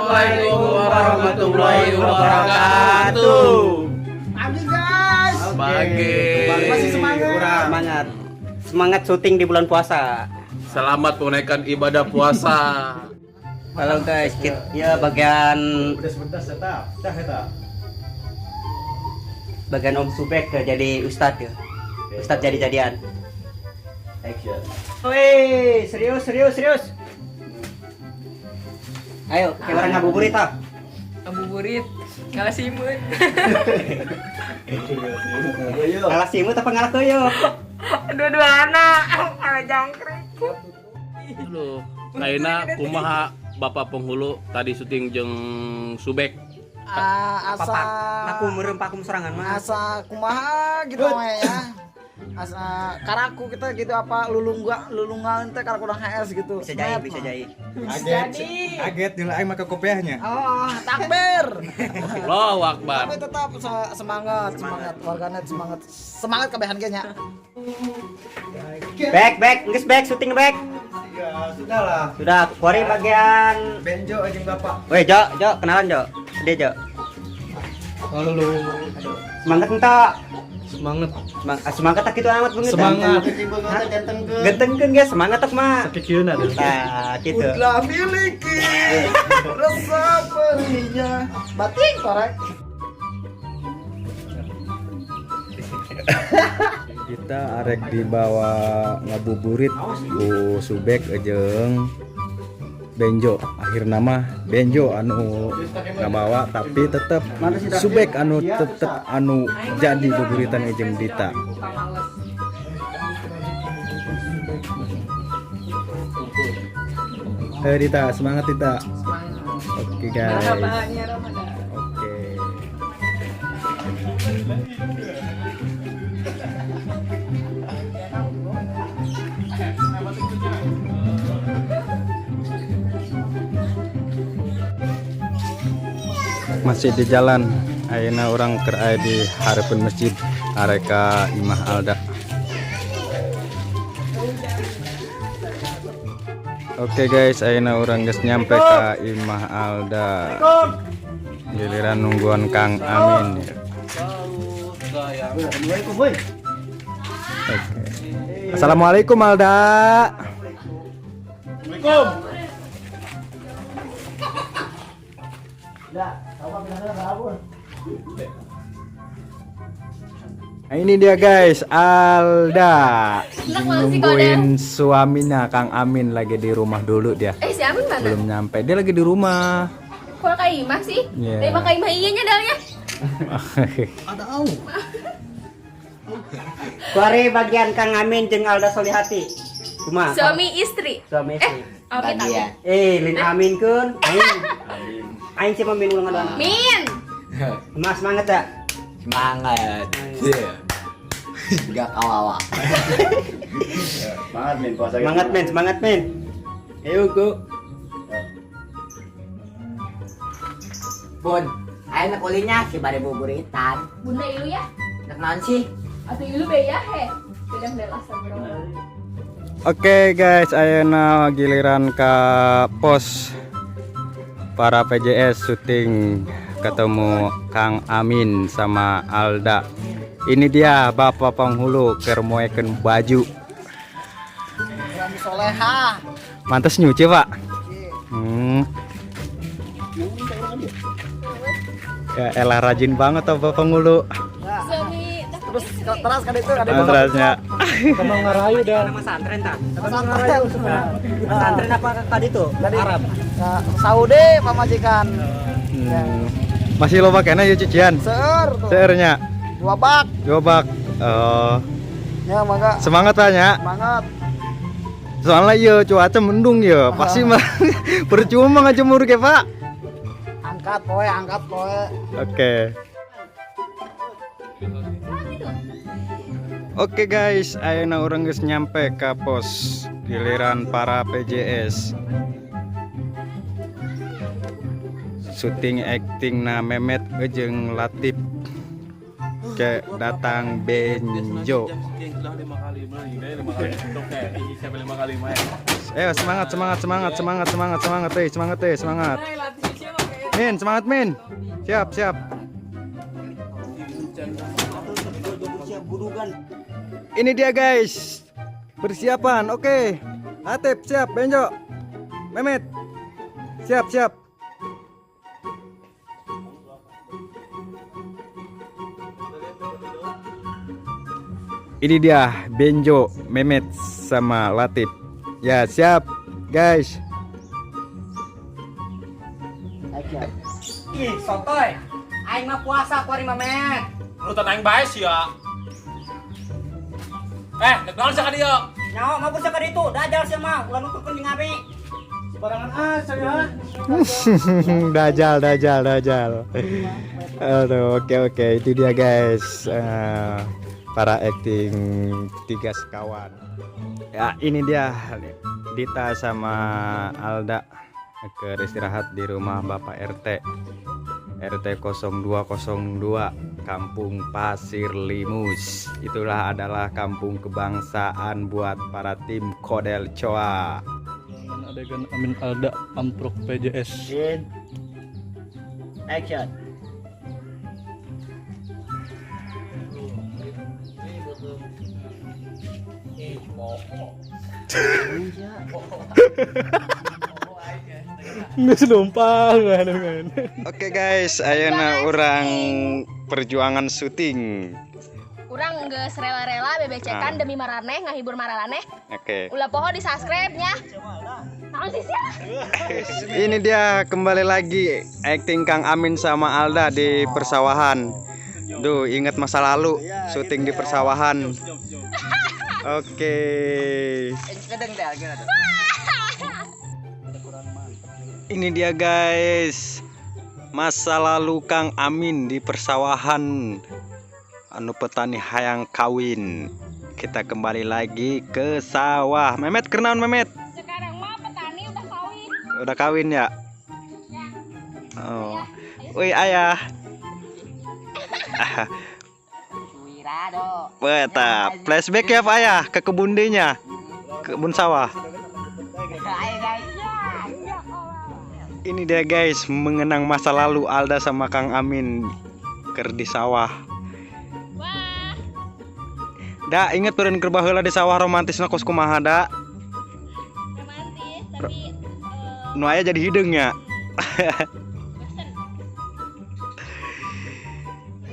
Assalamualaikum warahmatullahi wabarakatuh. Pagi guys. Pagi. Masih semangat. Semangat syuting di bulan puasa. Selamat menunaikan ibadah puasa. Halo guys, ya bagian Om Subek jadi ustadz ya. Ustadz jadi-jadian. Action. Woi, serius. Ayo, kayak orang ngabuburit ah. Ngabuburit, ngalah simut. Ngalah simut apa ngalah koyo? Dua-dua anak, ngalah jangkrik. Halo, Kaina kumaha Bapak penghulu tadi syuting jeung Subek. Pakum merem pakum serangan mah. Asa kumaha gitu ya. Asa karaku kita gitu apa lulungan teh kalau kurang HS gitu. Bisa jahit. Kaget nilai maka kopiahnya. Oh, takbir. Allahu Akbar. Tapi tetap semangat warganet semangat kabehan ge nya. Back, syuting back. Ya, sudah lah. Sudah, kuari bagian. Benjo aja Bapak. Weh, Jo, kenalan Jo. Dia Jo. Halo. Semangat entak. Semangat tak gitu amat banget. Semangat. Gentengkeun guys, semangat tak mah. Sakikieun ada. Nah, gitu. Telah miliki rasa perihnya batik korek. Kita arek dibawa ngabuburit ku Subek jeung Benjo. Akhir nama Benjo anu ngabawa tapi tetep Subek anu tetep anu jadi buburitan jeung Dita. Dita, semangat Dita. Oke guys. Bahannya Ramadan. Oke. Masih di jalan. Ayeuna orang kerai di harapan masjid areka Imah Alda. Oke guys, ayeuna orang geus nyampe ka Imah Alda. Giliran nungguan Kang Amin. Oke. Assalamualaikum Alda. Nah, ini dia guys, Alda nungguin suaminya Kang Amin lagi di rumah dulu dia. Si Amin mana? Belum nyampe, dia lagi di rumah. Kok Kak Imah sih? Iya. Dari Kak Imah iya dalnya. Kuari bagian Kang Amin jeung Alda Solihati. Kumaha? Suami istri. Suami istri. Amin. Lin Amin kun. Aing cuma min ulang ada. Min. Mas semangat ya? Semangat. Enggak kawawa. Semangat men. Ayo go. Bun, ayo nak kulinya si bare buburitan. Bunda ilu ya? Nak naon sih? Atau ilu be ya he? Sedang delas bro. Oke guys, ayeuna giliran ke pos para PJS syuting ketemu Kang Amin sama Alda. Ini dia Bapak penghulu keur moekeun baju. Suami soleha. Mantes nyuci, Pak. Ya elah rajin banget tuh Bapak penghulu. Suami Terus kan itu ada Terusnya. Kemang ngarayu dah. Nama santren tak? Pesantren. Santren apa tadi tuh? Arab. Saudi pamajikan. Masih loba kena ya cucian. Seur tuh. Seurnya 2 bak. 2 bak. Oh. Ya mangga. Semangat tanya. Semangat. Soalnya ya cuaca mendung ya. Pasti mah percuma ngajemur ke, Pak. Angkat poe. Oke. Oke guys, ayeuna urang geus nyampe ka pos giliran para PJS. Syuting acting na Memet jeung Latif. Oke, datang Benjo. Ayo semangat. Semangat. Min, semangat Min. Siap, siap. Ini dia guys. Persiapan, oke. Atep siap, Benjo. Mehmet. Siap, siap. Ini dia Benjo, Mehmet sama Latif. Ya, siap, guys. Ih, sotoy. Aing mah puasa ku ari Mamet. Lu tenang bae sih ya. Naon sa ka dieu? Nyawa mah beusa ka ditu, dajal sia mah, ulah nuturkeun jeung abi. Sebarangan ya. Dajal. Aduh, oke, itu dia guys. Para acting 3 sekawan. Ya, ini dia Dita sama Alda ke istirahat di rumah Bapak RT 0202 Kampung Pasir Limus. Itulah adalah kampung kebangsaan buat para tim Kodel Coa. Adegan Amin Alda amprok PJS. Action. Oke guys, ayeuna urang perjuangan syuting. Urang geus rela-rela bebecekan demi maraneh ngahibur maraneh. Oke. Ulah poho di subscribe nya. Naon sih sia? Ini dia kembali lagi acting Kang Amin sama Alda di persawahan. Duh, ingat masa lalu syuting di persawahan. Oke. Ini dia guys, masa lalu Kang Amin di persawahan. Anu petani hayang kawin. Kita kembali lagi ke sawah. Mehmet, kenaon Mehmet? Sekarang mah petani udah kawin. Udah kawin ya? Oh. Woi ayah. Wirado. Beta, flashback ya Pak Ayah ke kebun D-nya. Kebun sawah. Ayo guys. Ini dia guys, mengenang masa lalu Alda sama Kang Amin ker di sawah. Wah, Da, inget peureun keur baheula di sawah romantisna kos kumaha da? romantis tapi Nu aya jadi hideungnya.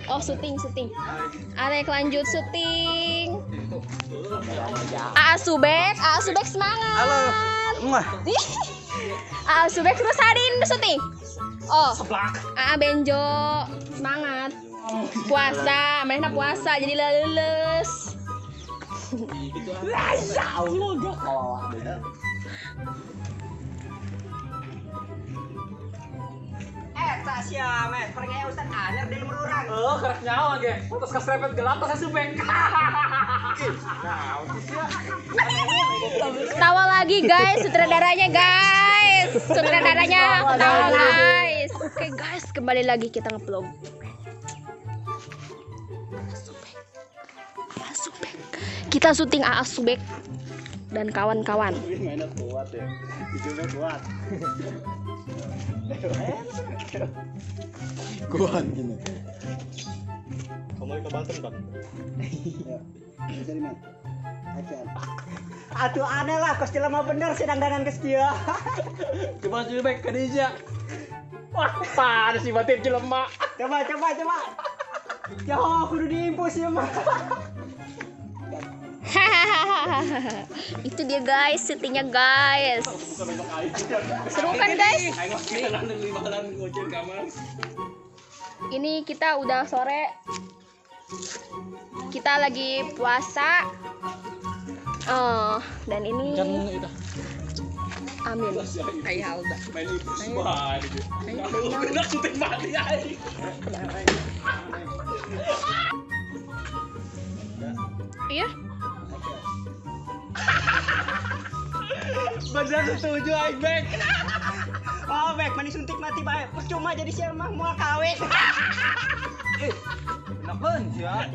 oh syuting. Arek lanjut syuting. Aa Subek semangat. Halo. Muah. Aa Subek terus hadin syuting. Oh. Aa Benjo semangat. Puasa, mereka puasa jadi leuleus. Sia, Met, pergi Ustaz Anar di lumur urang. Kerak nyawa ge. Terus keserempet gelap pas subek. Tawa lagi guys, sutradaranya guys. Tawa guys. Oke guys, kembali lagi kita nge-vlog. Kita syuting AA Subek dan kawan-kawan. Kuat gini. Kamu ke Banten, Bang? Atuh aneh lah, kos jelema bener sedang danan geus kieu. Coba subek ke Dija. Wah, panas sih batin jelema. Coba. Jauh kudu diimpus ya mah. Itu dia guys, syutingnya guys. Seru kan guys? Ini kita udah sore. Kita lagi puasa. Oh, dan ini Amin. Ayah Alda. Iya. Bener setuju aing Bek. Oh Bek, mani suntik mati bae. Percuma jadi sia mah moal kawin. Napen ya.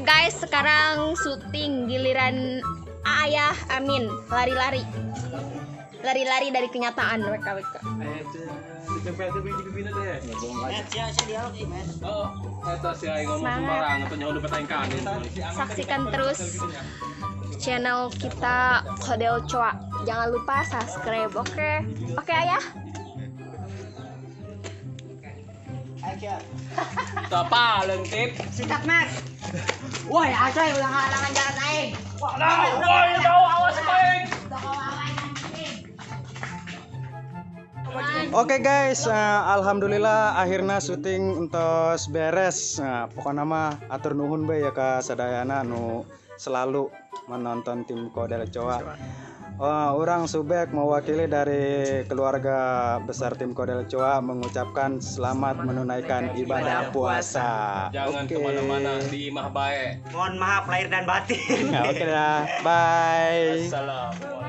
Guys, sekarang syuting giliran Ayah Amin lari-lari. Lari-lari dari kenyataan WK. Saksikan terus channel kita Kodel Coa. Jangan lupa subscribe, oke? Oke ayah? Apa lengkip? Sikat, Mat. Woi, Asoy ulang halangan jalan aing. Wah, jauh awas baik. Oke guys, alhamdulillah akhirnya syuting entos beres. Nah, pokoknya mah atur nuhun bae ya ka sadayana nu selalu menonton tim Kodel Coa. Orang Subek mewakili dari keluarga besar tim Kodel Coa mengucapkan selamat menunaikan ibadah puasa. Jangan Oke. kemana-mana di imah baik. Mohon maaf lahir dan batin. Oke dah, bye. Assalamualaikum.